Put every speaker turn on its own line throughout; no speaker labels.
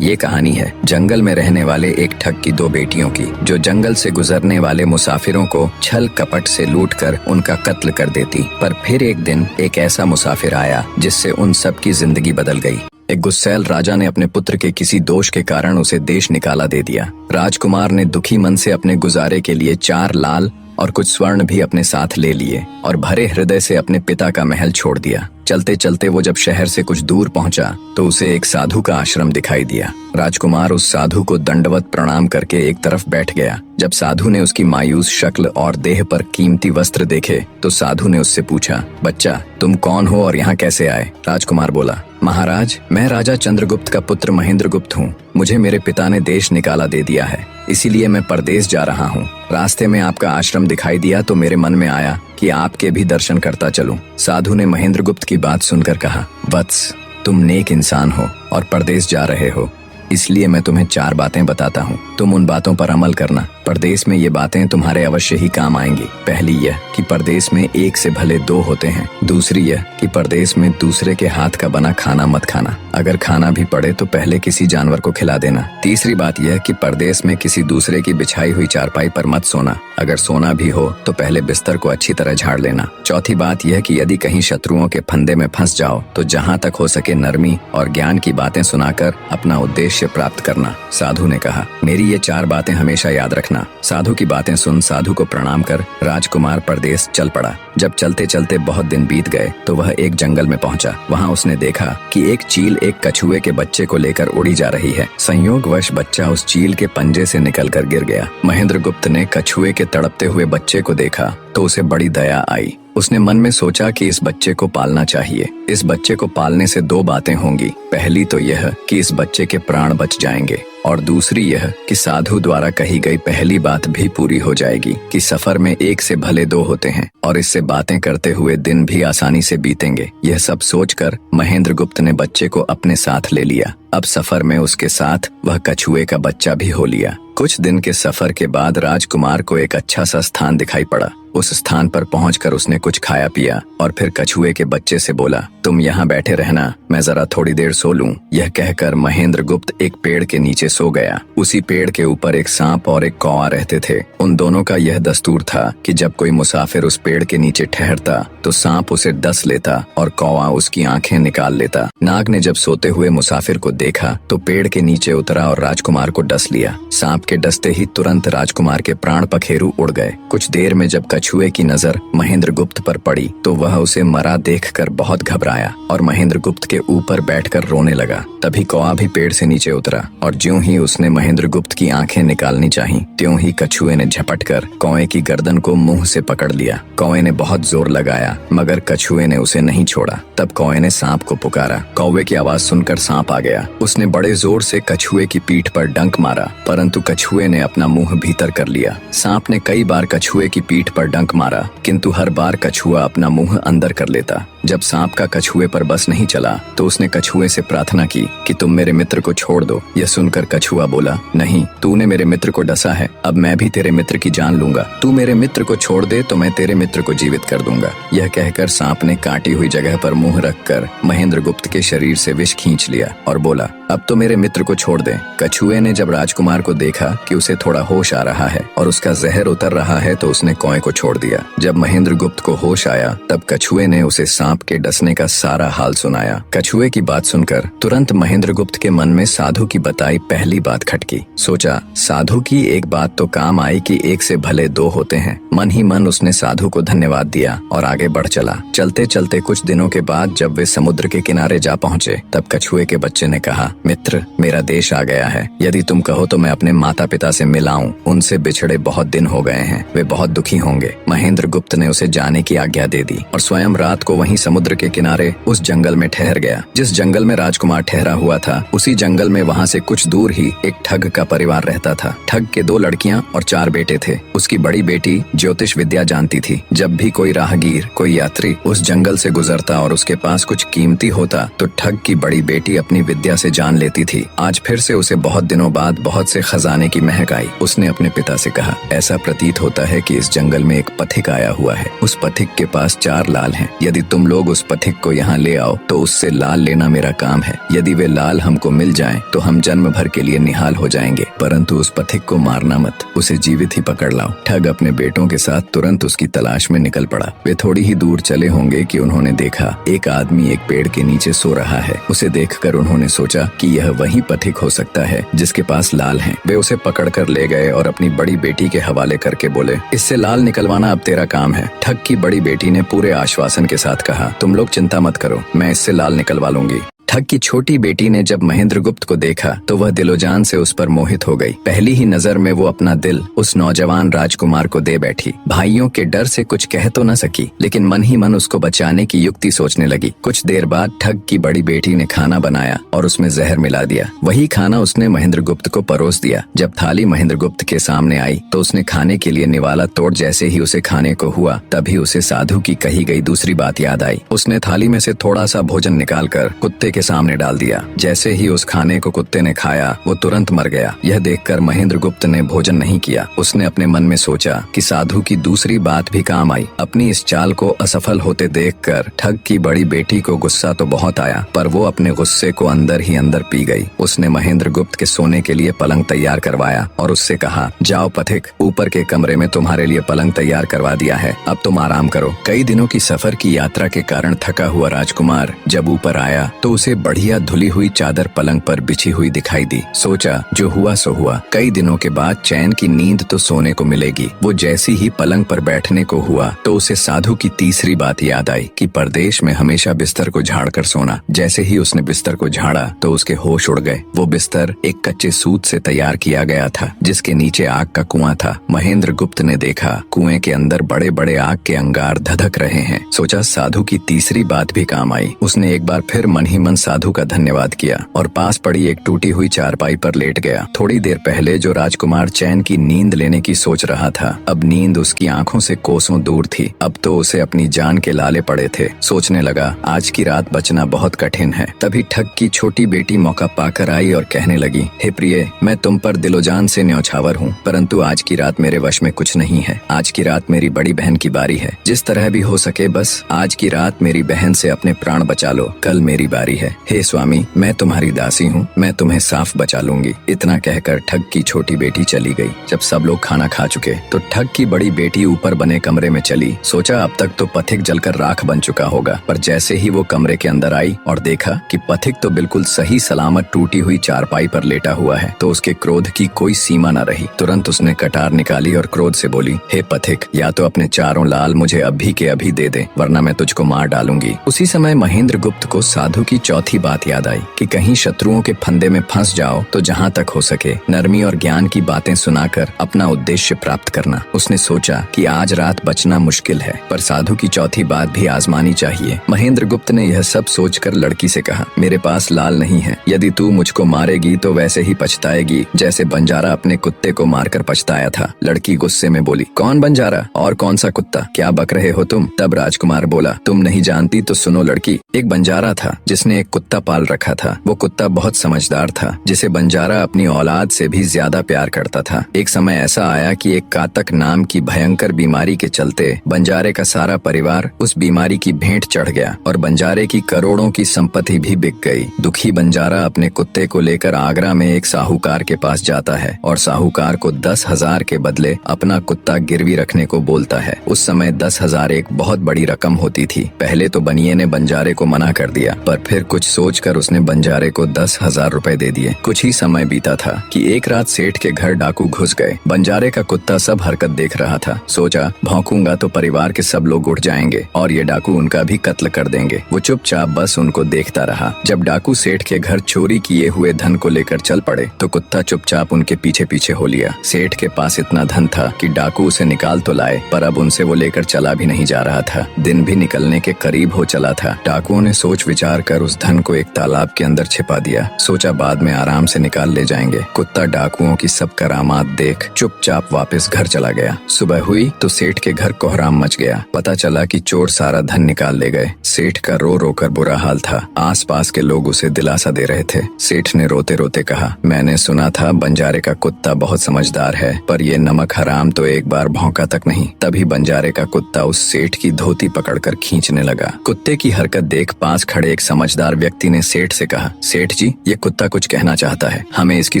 ये कहानी है जंगल में रहने वाले एक ठग की दो बेटियों की, जो जंगल से गुजरने वाले मुसाफिरों को छल कपट से लूटकर उनका कत्ल कर देती। पर फिर एक दिन एक ऐसा मुसाफिर आया जिससे उन सब की जिंदगी बदल गई। एक गुस्सैल राजा ने अपने पुत्र के किसी दोष के कारण उसे देश निकाला दे दिया। राजकुमार ने दुखी मन से अपने गुजारे के लिए 4 लाल और कुछ स्वर्ण भी अपने साथ ले लिए और भरे हृदय से अपने पिता का महल छोड़ दिया। चलते चलते वो जब शहर से कुछ दूर पहुंचा तो उसे एक साधु का आश्रम दिखाई दिया। राजकुमार उस साधु को दंडवत प्रणाम करके एक तरफ बैठ गया। जब साधु ने उसकी मायूस शक्ल और देह पर कीमती वस्त्र देखे तो साधु ने उससे पूछा, बच्चा तुम कौन हो और यहाँ कैसे आए? राजकुमार बोला, महाराज मैं राजा चंद्रगुप्त का पुत्र महेंद्रगुप्त हूँ। मुझे मेरे पिता ने देश निकाला दे दिया है, इसीलिए मैं परदेश जा रहा हूँ। रास्ते में आपका आश्रम दिखाई दिया तो मेरे मन में आया कि आपके भी दर्शन करता चलूं। साधु ने महेंद्रगुप्त की बात सुनकर कहा, वत्स तुम नेक इंसान हो और परदेश जा रहे हो, इसलिए मैं तुम्हें 4 बातें बताता हूँ। तुम उन बातों पर अमल करना। परदेश में ये बातें तुम्हारे अवश्य ही काम आएंगी। पहली यह कि परदेश में एक से भले 2 होते हैं। दूसरी यह कि परदेश में दूसरे के हाथ का बना खाना मत खाना। अगर खाना भी पड़े तो पहले किसी जानवर को खिला देना। तीसरी बात यह कि परदेश में किसी दूसरे की बिछाई हुई चारपाई पर मत सोना। अगर सोना भी हो तो पहले बिस्तर को अच्छी तरह झाड़ लेना। चौथी बात यह कि यदि कहीं शत्रुओं के फंदे में फंस जाओ तो जहाँ तक हो सके नरमी और ज्ञान की बातें सुनाकर अपना उद्देश्य प्राप्त करना। साधु ने कहा, मेरी ये 4 बातें हमेशा याद रखना। साधु की बातें सुन साधु को प्रणाम कर राजकुमार परदेश चल पड़ा। जब चलते चलते बहुत दिन बीत गए तो वह एक जंगल में पहुंचा। वहां उसने देखा कि एक चील एक कछुए के बच्चे को लेकर उड़ी जा रही है। संयोगवश बच्चा उस चील के पंजे से निकलकर गिर गया। महेंद्रगुप्त ने कछुए के तड़पते हुए बच्चे को देखा तो उसे बड़ी दया आई। उसने मन में सोचा कि इस बच्चे को पालना चाहिए। इस बच्चे को पालने से 2 बातें होंगी। पहली तो यह कि इस बच्चे के प्राण बच जाएंगे और दूसरी यह कि साधु द्वारा कही गई पहली बात भी पूरी हो जाएगी कि सफर में एक से भले 2 होते हैं और इससे बातें करते हुए दिन भी आसानी से बीतेंगे। यह सब सोचकर महेंद्रगुप्त ने बच्चे को अपने साथ ले लिया। अब सफर में उसके साथ वह कछुए का बच्चा भी हो लिया। कुछ दिन के सफर के बाद राजकुमार को एक अच्छा सा स्थान दिखाई पड़ा। उस स्थान पर पहुंचकर उसने कुछ खाया पिया और फिर कछुए के बच्चे से बोला, तुम यहाँ बैठे रहना, मैं जरा थोड़ी देर सो लूं। यह कहकर महेंद्रगुप्त एक पेड़ के नीचे सो गया। उसी पेड़ के ऊपर एक सांप और एक कौवा रहते थे। उन दोनों का यह दस्तूर था कि जब कोई मुसाफिर उस पेड़ के नीचे ठहरता तो सांप उसे डस लेता और कौवा उसकी आंखें निकाल लेता। नाग ने जब सोते हुए मुसाफिर को देखा तो पेड़ के नीचे उतरा और राजकुमार को डस लिया। सांप के डसते ही तुरंत राजकुमार के प्राण पखेरु उड़ गए। कुछ देर में जब कछुए की नजर महेंद्रगुप्त पर पड़ी तो वह उसे मरा देखकर बहुत घबराया और महेंद्रगुप्त के ऊपर बैठकर रोने लगा। तभी कौवा भी पेड़ से नीचे उतरा और ज्यों ही उसने महेंद्रगुप्त की आंखें निकालनी चाही त्यों ही कछुए ने झपटकर कौवे की गर्दन को मुंह से पकड़ लिया। कौवे ने बहुत जोर लगाया मगर कछुए ने उसे नहीं छोड़ा। तब कौवे ने सांप को पुकारा। कौवे की आवाज सुनकर सांप आ गया। उसने बड़े जोर से कछुए की पीठ पर डंक मारा परंतु कछुए ने अपना मुंह भीतर कर लिया। सांप ने कई बार कछुए की पीठ पर डंक मारा किंतु हर बार कछुआ अपना मुंह अंदर कर लेता। जब सांप का कछुए पर बस नहीं चला तो उसने कछुए से प्रार्थना की कि तुम मेरे मित्र को छोड़ दो। यह सुनकर कछुआ बोला, नहीं, तूने मेरे मित्र को डसा है, अब मैं भी तेरे मित्र की जान लूंगा। तू मेरे मित्र को छोड़ दे तो मैं तेरे मित्र को जीवित कर दूंगा। यह कहकर सांप ने काटी हुई जगह पर मुंह रखकर महेंद्रगुप्त के शरीर से विष खींच लिया और बोला, अब तो मेरे मित्र को छोड़ दे। कछुए ने जब राजकुमार को देखा कि उसे थोड़ा होश आ रहा है और उसका जहर उतर रहा है तो उसने कौवे को छोड़ दिया। जब महेंद्रगुप्त को होश आया तब कछुए ने उसे सांप के डसने का सारा हाल सुनाया। कछुए की बात सुनकर तुरंत महेंद्रगुप्त के मन में साधु की बताई पहली बात खटकी। सोचा, साधु की एक बात तो काम आई कि एक से भले 2 होते हैं। मन ही मन उसने साधु को धन्यवाद दिया और आगे बढ़ चला। चलते चलते कुछ दिनों के बाद जब वे समुद्र के किनारे जा पहुंचे तब कछुए के बच्चे ने कहा, मित्र, मेरा देश आ गया है। यदि तुम कहो तो मैं अपने माता पिता से मिलाऊं। उनसे बिछड़े बहुत दिन हो गए हैं, वे बहुत दुखी होंगे। महेंद्रगुप्त ने उसे जाने की आज्ञा दे दी और स्वयं रात को वहीं समुद्र के किनारे उस जंगल में ठहर गया। जिस जंगल में राजकुमार ठहरा हुआ था उसी जंगल में वहाँ से कुछ दूर ही एक ठग का परिवार रहता था। ठग के 2 लड़कियां और 4 बेटे थे। उसकी बड़ी बेटी ज्योतिष विद्या जानती थी। जब भी कोई राहगीर, कोई यात्री उस जंगल से गुजरता और उसके पास कुछ कीमती होता तो ठग की बड़ी बेटी अपनी विद्या से जान जान लेती थी। आज फिर से उसे बहुत दिनों बाद बहुत से खजाने की महक आई। उसने अपने पिता से कहा, ऐसा प्रतीत होता है कि इस जंगल में एक पथिक आया हुआ है। उस पथिक के पास 4 लाल हैं। यदि तुम लोग उस पथिक को यहाँ ले आओ तो उससे लाल लेना मेरा काम है। यदि वे लाल हमको मिल जाएं तो हम जन्म भर के लिए निहाल हो जाएंगे, परंतु उस पथिक को मारना मत, उसे जीवित ही पकड़ लाओ। ठग अपने बेटों के साथ तुरंत उसकी तलाश में निकल पड़ा। वे थोड़ी ही दूर चले होंगे कि उन्होंने देखा एक आदमी एक पेड़ के नीचे सो रहा है। उसे देखकर उन्होंने सोचा कि यह वही पथिक हो सकता है जिसके पास लाल हैं। वे उसे पकड़कर ले गए और अपनी बड़ी बेटी के हवाले करके बोले, इससे लाल निकलवाना अब तेरा काम है। ठग की बड़ी बेटी ने पूरे आश्वासन के साथ कहा, तुम लोग चिंता मत करो, मैं इससे लाल निकलवा लूंगी। ठग की छोटी बेटी ने जब महेंद्रगुप्त को देखा तो वह दिलोजान से उस पर मोहित हो गई। पहली ही नजर में वो अपना दिल उस नौजवान राजकुमार को दे बैठी। भाइयों के डर से कुछ कह तो न सकी, लेकिन मन ही मन उसको बचाने की युक्ति सोचने लगी। कुछ देर बाद ठग की बड़ी बेटी ने खाना बनाया और उसमें जहर मिला दिया। वही खाना उसने महेंद्रगुप्त को परोस दिया। जब थाली महेंद्रगुप्त के सामने आई तो उसने खाने के लिए निवाला तोड़ जैसे ही उसे खाने को हुआ, तभी उसे साधु की कही गई दूसरी बात याद आई। उसने थाली में से थोड़ा सा भोजन निकालकर कुत्ते के सामने डाल दिया। जैसे ही उस खाने को कुत्ते ने खाया वो तुरंत मर गया। यह देखकर महेंद्रगुप्त ने भोजन नहीं किया। उसने अपने मन में सोचा कि साधु की दूसरी बात भी काम आई। अपनी इस चाल को असफल होते देखकर ठग की बड़ी बेटी को गुस्सा तो बहुत आया, पर वो अपने गुस्से को अंदर ही अंदर पी गई। उसने महेंद्रगुप्त के सोने के लिए पलंग तैयार करवाया और उससे कहा, जाओ पथिक, ऊपर के कमरे में तुम्हारे लिए पलंग तैयार करवा दिया है, अब तुम आराम करो। कई दिनों की सफर की यात्रा के कारण थका हुआ राजकुमार जब ऊपर आया तो उसे बढ़िया धुली हुई चादर पलंग पर बिछी हुई दिखाई दी। सोचा, जो हुआ सो हुआ, कई दिनों के बाद चैन की नींद तो सोने को मिलेगी। वो जैसी ही पलंग पर बैठने को हुआ तो उसे साधु की तीसरी बात याद आई कि परदेश में हमेशा बिस्तर को झाड़कर सोना। जैसे ही उसने बिस्तर को झाड़ा तो उसके होश उड़ गए। वो बिस्तर एक कच्चे सूत से तैयार किया गया था जिसके नीचे आग का कुआं था। महेंद्रगुप्त ने देखा कुएं के अंदर बड़े बड़े आग के अंगार धधक रहे हैं। सोचा, साधु की तीसरी बात भी काम आई। उसने एक बार फिर मन ही मन साधु का धन्यवाद किया और पास पड़ी एक टूटी हुई चारपाई पर लेट गया। थोड़ी देर पहले जो राजकुमार चैन की नींद लेने की सोच रहा था, अब नींद उसकी आंखों से कोसों दूर थी। अब तो उसे अपनी जान के लाले पड़े थे। सोचने लगा, आज की रात बचना बहुत कठिन है। तभी ठग की छोटी बेटी मौका पाकर आई और कहने लगी, हे प्रिय, मैं तुम पर दिलोजान से न्यौछावर हूँ, परंतु आज की रात मेरे वश में कुछ नहीं है। आज की रात मेरी बड़ी बहन की बारी है। जिस तरह भी हो सके बस आज की रात मेरी बहन से अपने प्राण बचा लो। कल मेरी बारी है। हे स्वामी, मैं तुम्हारी दासी हूँ, मैं तुम्हें साफ बचा लूंगी। इतना कहकर ठग की छोटी बेटी चली गई। जब सब लोग खाना खा चुके तो ठग की बड़ी बेटी ऊपर बने कमरे में चली। सोचा, अब तक तो पथिक जलकर राख बन चुका होगा, पर जैसे ही वो कमरे के अंदर आई और देखा कि पथिक तो बिल्कुल सही सलामत टूटी हुई चारपाई पर लेटा हुआ है तो उसके क्रोध की कोई सीमा न रही। तुरंत उसने कटार निकाली और क्रोध से बोली, हे पथिक, या तो अपने 4 लाल मुझे अभी के अभी दे दे, वरना मैं तुझको मार डालूंगी। उसी समय महेंद्रगुप्त को साधु की चौथी बात याद आई कि कहीं शत्रुओं के फंदे में फंस जाओ तो जहाँ तक हो सके नरमी और ज्ञान की बातें सुनाकर अपना उद्देश्य प्राप्त करना। उसने सोचा कि आज रात बचना मुश्किल है, पर साधु की चौथी बात भी आजमानी चाहिए। महेंद्रगुप्त ने यह सब सोचकर लड़की से कहा, मेरे पास लाल नहीं है। यदि तू मुझको मारेगी तो वैसे ही पछताएगी जैसे बंजारा अपने कुत्ते को मारकर पछताया था। लड़की गुस्से में बोली, कौन बंजारा और कौन सा कुत्ता, क्या बक रहे हो तुम? तब राजकुमार बोला, तुम नहीं जानती तो सुनो लड़की। एक बंजारा था जिसने एक कुत्ता पाल रखा था। वो कुत्ता बहुत समझदार था जिसे बंजारा अपनी औलाद से भी ज्यादा प्यार करता था। एक समय ऐसा आया कि एक कातक नाम की भयंकर बीमारी के चलते बंजारे का सारा परिवार उस बीमारी की भेंट चढ़ गया और बंजारे की करोड़ों की संपत्ति भी बिक गई। दुखी बंजारा अपने कुत्ते को लेकर आगरा में एक साहूकार के पास जाता है और साहूकार को 10,000 के बदले अपना कुत्ता गिरवी रखने को बोलता है। उस समय 10,000 एक बहुत बड़ी रकम होती थी। पहले तो बनिए ने बंजारे को मना कर दिया, पर फिर कुछ सोचकर उसने बंजारे को 10,000 रुपए दे दिए। कुछ ही समय बीता था कि एक रात सेठ के घर डाकू घुस गए। बंजारे का कुत्ता सब हरकत देख रहा था। सोचा, भौंकूंगा तो परिवार के सब लोग उठ जाएंगे और ये डाकू उनका भी कत्ल कर देंगे। वो चुपचाप बस उनको देखता रहा। जब डाकू सेठ के घर चोरी किए हुए धन को लेकर चल पड़े तो कुत्ता चुपचाप उनके पीछे पीछे हो लिया। सेठ के पास इतना धन था कि डाकू उसे निकाल तो लाए, पर अब उनसे वो लेकर चला भी नहीं जा रहा था। दिन भी निकलने के करीब हो चला था। डाकुओं ने सोच विचार कर उस धन को एक तालाब के अंदर छिपा दिया। सोचा बाद में आराम से निकाल ले जाएंगे। कुत्ता डाकुओं की सब करामात देख चुपचाप वापस घर चला गया। सुबह हुई तो सेठ के घर कोहराम मच गया। पता चला कि चोर सारा धन निकाल ले गए। सेठ का रो रो कर बुरा हाल था। आसपास के लोग उसे दिलासा दे रहे थे। सेठ ने रोते रोते कहा, मैंने सुना था बंजारे का कुत्ता बहुत समझदार है, पर ये नमक हराम तो एक बार भौंका तक नहीं। तभी बंजारे का कुत्ता उस सेठ की धोती पकड़कर खींचने लगा। कुत्ते की हरकत देख पास खड़े एक समझदार व्यक्ति ने सेठ से कहा, सेठ जी, ये कुत्ता कुछ कहना चाहता है, हमें इसकी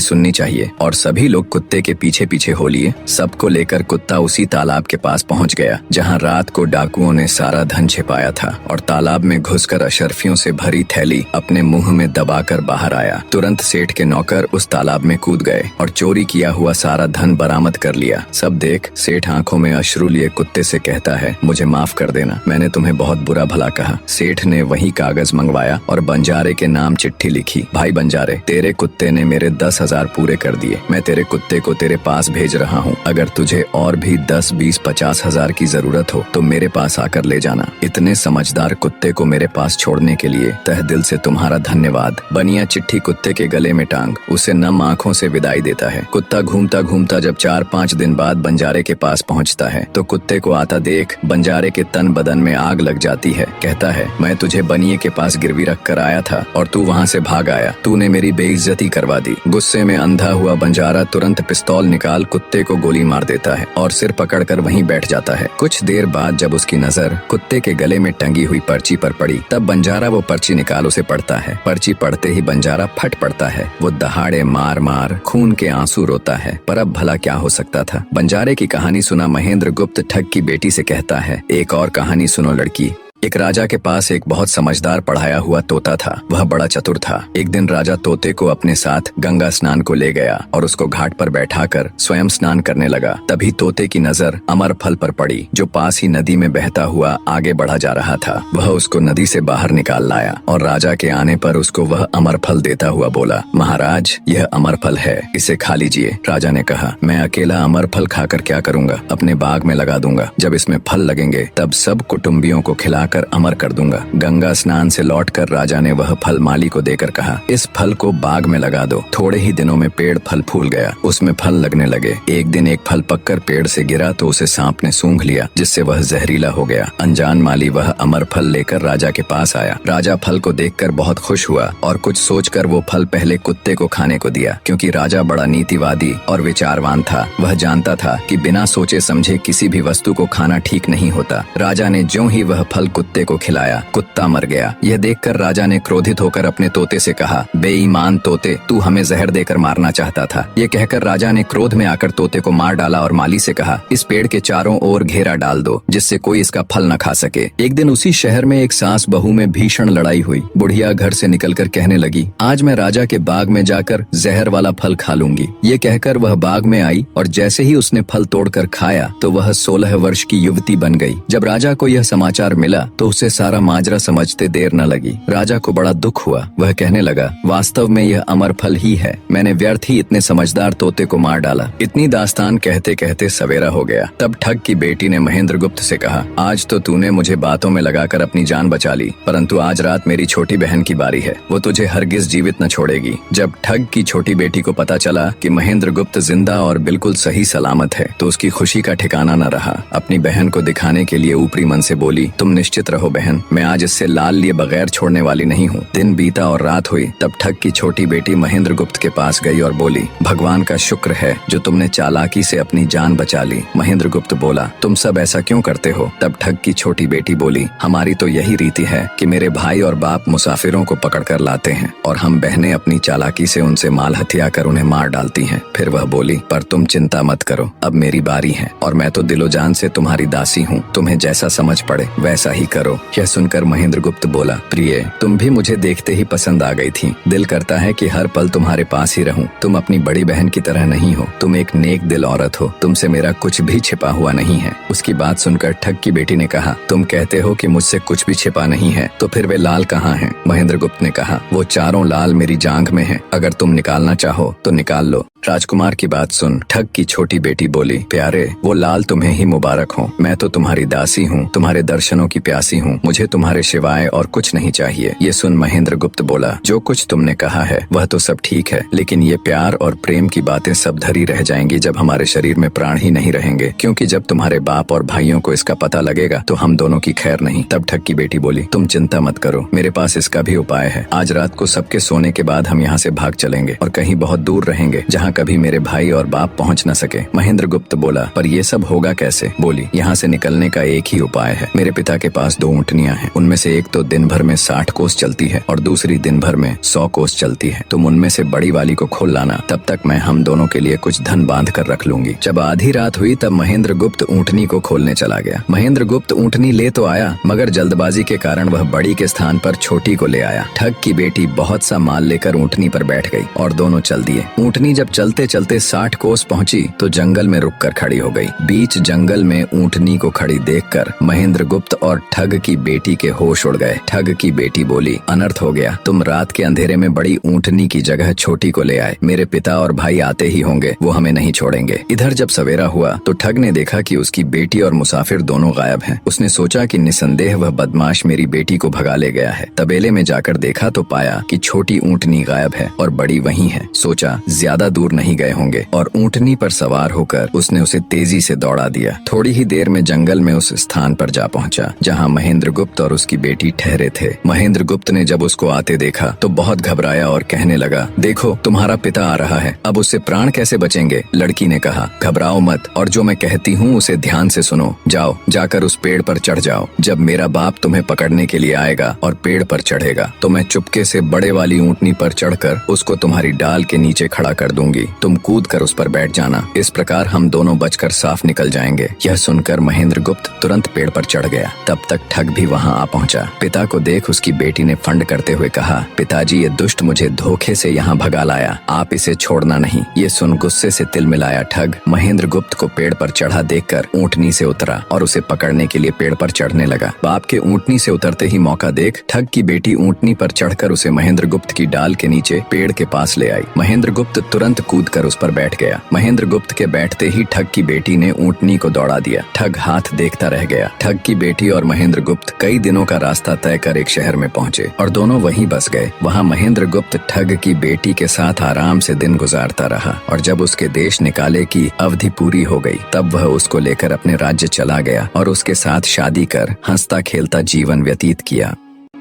सुननी चाहिए। और सभी लोग कुत्ते के पीछे पीछे हो लिए। सबको लेकर कुत्ता उसी तालाब के पास पहुंच गया जहां रात को डाकुओं ने सारा धन छिपाया था, और तालाब में घुसकर अशर्फियों से भरी थैली अपने मुंह में दबाकर बाहर आया। तुरंत सेठ के नौकर उस तालाब में कूद गए और चोरी किया हुआ सारा धन बरामद कर लिया। सब देख सेठ आंखों में अश्रु लिए कुत्ते से कहता है, मुझे माफ कर देना, मैंने तुम्हें बहुत बुरा भला कहा। सेठ ने वही कागज मंगवाया और बंजारे के नाम चिट्ठी लिखी, भाई बंजारे, तेरे कुत्ते ने मेरे 10,000 पूरे कर दिए। मैं तेरे कुत्ते को तेरे पास भेज रहा हूँ। अगर तुझे और भी 10, 20, 50 हजार की जरूरत हो तो मेरे पास आकर ले जाना। इतने समझदार कुत्ते को मेरे पास छोड़ने के लिए तहे दिल से तुम्हारा धन्यवाद। बनिया चिट्ठी कुत्ते के गले में टांग उसे नम आंखों से विदाई देता है। कुत्ता घूमता घूमता जब 4-5 दिन बाद बंजारे के पास पहुंचता है तो कुत्ते को आता देख बंजारे के तन बदन में आग लग जाती है। कहता है, मैं तुझे बनिए के पास गिरवी रख कर आया था और तू वहाँ से भाग आया। तूने मेरी बेइज्जती करवा दी। गुस्से में अंधा हुआ बंजारा तुरंत पिस्तौल निकाल कुत्ते को गोली मार देता है और सिर पकड़कर वहीं बैठ जाता है। कुछ देर बाद जब उसकी नजर कुत्ते के गले में टंगी हुई पर्ची पर पड़ी तब बंजारा वो पर्ची निकाल उसे पढ़ता है। पर्ची पढ़ते ही बंजारा फट पड़ता है। वो दहाड़े मार मार खून के आंसू रोता है। पर अब भला क्या हो सकता था। बंजारे की कहानी सुना महेंद्र गुप्त ठग की बेटी से कहता है, एक और कहानी सुनो लड़की। एक राजा के पास एक बहुत समझदार पढ़ाया हुआ तोता था। वह बड़ा चतुर था। एक दिन राजा तोते को अपने साथ गंगा स्नान को ले गया और उसको घाट पर बैठाकर स्वयं स्नान करने लगा। तभी तोते की नजर अमर फल पर पड़ी जो पास ही नदी में बहता हुआ आगे बढ़ा जा रहा था। वह उसको नदी से बाहर निकाल लाया और राजा के आने पर उसको वह अमर फल देता हुआ बोला, महाराज, यह अमर फल है, इसे खा लीजिए। राजा ने कहा, मैं अकेला अमर फल खाकर क्या करूँगा, अपने बाग में लगा दूंगा। जब इसमें फल लगेंगे तब सब कुटुम्बियों को खिला कर अमर कर दूंगा। गंगा स्नान से लौटकर राजा ने वह फल माली को देकर कहा, इस फल को बाग में लगा दो। थोड़े ही दिनों में पेड़ फल फूल गया, उसमें फल लगने लगे। एक दिन एक फल पककर पेड़ से गिरा तो उसे सांप ने सूंघ लिया, जिससे वह जहरीला हो गया। अनजान माली वह अमर फल लेकर राजा के पास आया। राजा फल को देखकर बहुत खुश हुआ और कुछ सोचकर वो फल पहले कुत्ते को खाने को दिया, क्योंकि राजा बड़ा नीतिवादी और विचारवान था। वह जानता था कि बिना सोचे समझे किसी भी वस्तु को खाना ठीक नहीं होता। राजा ने ज्यों ही वह फल कुत्ते को खिलाया, कुत्ता मर गया। यह देखकर राजा ने क्रोधित होकर अपने तोते से कहा, बेईमान तोते, तू हमें जहर देकर मारना चाहता था। ये कहकर राजा ने क्रोध में आकर तोते को मार डाला और माली से कहा, इस पेड़ के चारों ओर घेरा डाल दो जिससे कोई इसका फल न खा सके। एक दिन उसी शहर में एक सास बहू में भीषण लड़ाई हुई। बुढ़िया घर से निकलकर कहने लगी, आज मैं राजा के बाग में जाकर जहर वाला फल खा लूंगी। ये कहकर वह बाग में आई और जैसे ही उसने फल तोड़कर खाया तो वह 16 वर्ष की युवती बन गई। जब राजा को यह समाचार मिला तो उसे सारा माजरा समझते देर न लगी। राजा को बड़ा दुख हुआ। वह कहने लगा, वास्तव में यह अमर फल ही है। मैंने व्यर्थ ही इतने समझदार तोते को मार डाला। इतनी दास्तान कहते कहते सवेरा हो गया। तब ठग की बेटी ने महेंद्र गुप्त से कहा, आज तो तूने मुझे बातों में लगाकर अपनी जान बचा ली, परंतु आज रात मेरी छोटी बहन की बारी है। वो तुझे हरगिज जीवित न छोड़ेगी। जब ठग की छोटी बेटी को पता चला कि महेंद्र गुप्त जिंदा और बिल्कुल सही सलामत है तो उसकी खुशी का ठिकाना न रहा। अपनी बहन को दिखाने के लिए ऊपरी मन से बोली, तुम निश्चित रहो बहन, मैं आज इससे लाल लिए बगैर छोड़ने वाली नहीं हूँ। दिन बीता और रात हुई। तब ठग की छोटी बेटी महेंद्र गुप्त के पास गई और बोली, भगवान का शुक्र है जो तुमने चालाकी से अपनी जान बचा ली। महेंद्र गुप्त बोला, तुम सब ऐसा क्यों करते हो? तब ठग की छोटी बेटी बोली, हमारी तो यही रीति है कि मेरे भाई और बाप मुसाफिरों को पकड़कर लाते हैं और हम बहनें अपनी चालाकी से उनसे माल हथिया कर उन्हें मार डालती हैं। फिर वह बोली, पर तुम चिंता मत करो, अब मेरी बारी है और मैं तो दिलो जान से तुम्हारी दासी हूँ। तुम्हें जैसा समझ पड़े वैसा ही करो। यह सुनकर महेंद्र गुप्त बोला, प्रिय, तुम भी मुझे देखते ही पसंद आ गई थी। दिल करता है कि हर पल तुम्हारे पास ही रहूं। तुम अपनी बड़ी बहन की तरह नहीं हो। तुम एक नेक दिल औरत हो। तुमसे मेरा कुछ भी छिपा हुआ नहीं है। उसकी बात सुनकर ठग की बेटी ने कहा, तुम कहते हो कि मुझसे कुछ भी छिपा नहीं है, तो फिर वे लाल कहाँ हैं? महेंद्र गुप्त ने कहा, वो चारों लाल मेरी जांघ में हैं। अगर तुम निकालना चाहो तो निकाल लो। राजकुमार की बात सुन ठग की छोटी बेटी बोली, प्यारे वो लाल तुम्हें ही मुबारक हो। मैं तो तुम्हारी दासी हूँ, तुम्हारे दर्शनों की प्यासी हूँ, मुझे तुम्हारे सिवाय और कुछ नहीं चाहिए। ये सुन महेंद्र गुप्त बोला, जो कुछ तुमने कहा है वह तो सब ठीक है, लेकिन ये प्यार और प्रेम की बातें सब धरी रह जाएंगी जब हमारे शरीर में प्राण ही नहीं रहेंगे, क्योंकि जब तुम्हारे बाप और भाइयों को इसका पता लगेगा तो हम दोनों की खैर नहीं। तब ठग की बेटी बोली, तुम चिंता मत करो, मेरे पास इसका भी उपाय है। आज रात को सबके सोने के बाद हम यहाँ से भाग चलेंगे और कहीं बहुत दूर रहेंगे जहाँ कभी मेरे भाई और बाप पहुंच न सके। महेंद्र गुप्त बोला, पर ये सब होगा कैसे? बोली, यहाँ से निकलने का एक ही उपाय है। मेरे पिता के पास 2 ऊँटनियाँ हैं, उनमें से एक तो दिन भर में 60 कोस चलती है और दूसरी दिन भर में 100 कोस चलती है। तुम उनमें से बड़ी वाली को खोल लाना, तब तक मैं हम दोनों के लिए कुछ धन बांध कर रख लूंगी। जब आधी रात हुई तब महेंद्र गुप्त ऊँटनी को खोलने चला गया। महेंद्र गुप्त ऊँटनी ले तो आया, मगर जल्दबाजी के कारण वह बड़ी के स्थान पर छोटी को ले आया। ठग की बेटी बहुत सा माल लेकर ऊँटनी पर बैठ गई और दोनों चल दिए। ऊँटनी जब चलते चलते 60 कोस पहुंची तो जंगल में रुककर खड़ी हो गई। बीच जंगल में ऊँटनी को खड़ी देखकर महेंद्र गुप्त और ठग की बेटी के होश उड़ गए। ठग की बेटी बोली, अनर्थ हो गया, तुम रात के अंधेरे में बड़ी ऊँटनी की जगह छोटी को ले आए। मेरे पिता और भाई आते ही होंगे, वो हमें नहीं छोड़ेंगे। इधर जब सवेरा हुआ तो ठग ने देखा कि उसकी बेटी और मुसाफिर दोनों गायब हैं। उसने सोचा कि निसंदेह वह बदमाश मेरी बेटी को भगा ले गया है। तबेले में जाकर देखा तो पाया कि छोटी ऊँटनी गायब है और बड़ी वहीं है। सोचा ज्यादा दूर नहीं गए होंगे और ऊँटनी पर सवार होकर उसने उसे तेजी से दौड़ा दिया। थोड़ी ही देर में जंगल में उस स्थान पर जा पहुंचा जहां महेंद्र गुप्त और उसकी बेटी ठहरे थे। महेंद्र गुप्त ने जब उसको आते देखा तो बहुत घबराया और कहने लगा, देखो तुम्हारा पिता आ रहा है, अब उससे प्राण कैसे बचेंगे? लड़की ने कहा, घबराओ मत और जो मैं कहती हूँ उसे ध्यान से सुनो। जाओ, जाकर उस पेड़ पर चढ़ जाओ। जब मेरा बाप तुम्हें पकड़ने के लिए आएगा और पेड़ पर चढ़ेगा तो मैं चुपके से बड़े वाली ऊँटनी पर चढ़कर उसको तुम्हारी डाल के नीचे खड़ा कर दूंगी। तुम कूद कर उस पर बैठ जाना, इस प्रकार हम दोनों बचकर साफ निकल जाएंगे। यह सुनकर महेंद्र गुप्त तुरंत पेड़ पर चढ़ गया। तब तक ठग भी वहां आ पहुंचा। पिता को देख उसकी बेटी ने फंड करते हुए कहा, पिताजी ये दुष्ट मुझे धोखे से यहाँ भगा लाया, आप इसे छोड़ना नहीं। ये सुन गुस्से से तिल मिलाया ठग महेंद्र गुप्त को पेड़ पर चढ़ा देखकर ऊँटनी से उतरा और उसे पकड़ने के लिए पेड़ पर चढ़ने लगा। बाप के ऊँटनी से उतरते ही मौका देख ठग की बेटी ऊँटनी पर चढ़कर उसे महेंद्र गुप्त की डाल के नीचे पेड़ के पास ले आई। महेंद्र गुप्त तुरंत कूद कर उस पर बैठ गया। महेंद्र गुप्त के बैठते ही ठग की बेटी ने ऊँटनी को दौड़ा दिया। ठग हाथ देखता रह गया। ठग की बेटी और महेंद्र गुप्त कई दिनों का रास्ता तय कर एक शहर में पहुंचे और दोनों वहीं बस गए। वहां महेंद्र गुप्त ठग की बेटी के साथ आराम से दिन गुजारता रहा और जब उसके देश निकाले की अवधि पूरी हो गई तब वह उसको लेकर अपने राज्य चला गया और उसके साथ शादी कर हंसता खेलता जीवन व्यतीत किया।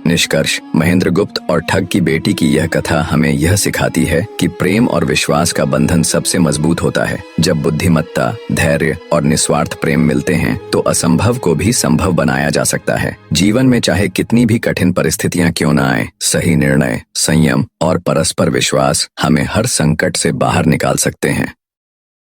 निष्कर्ष, महेंद्र गुप्त और ठग की बेटी की यह कथा हमें यह सिखाती है कि प्रेम और विश्वास का बंधन सबसे मजबूत होता है। जब बुद्धिमत्ता, धैर्य और निस्वार्थ प्रेम मिलते हैं तो असंभव को भी संभव बनाया जा सकता है। जीवन में चाहे कितनी भी कठिन परिस्थितियां क्यों न आए, सही निर्णय, संयम और परस्पर विश्वास हमें हर संकट से बाहर निकाल सकते हैं।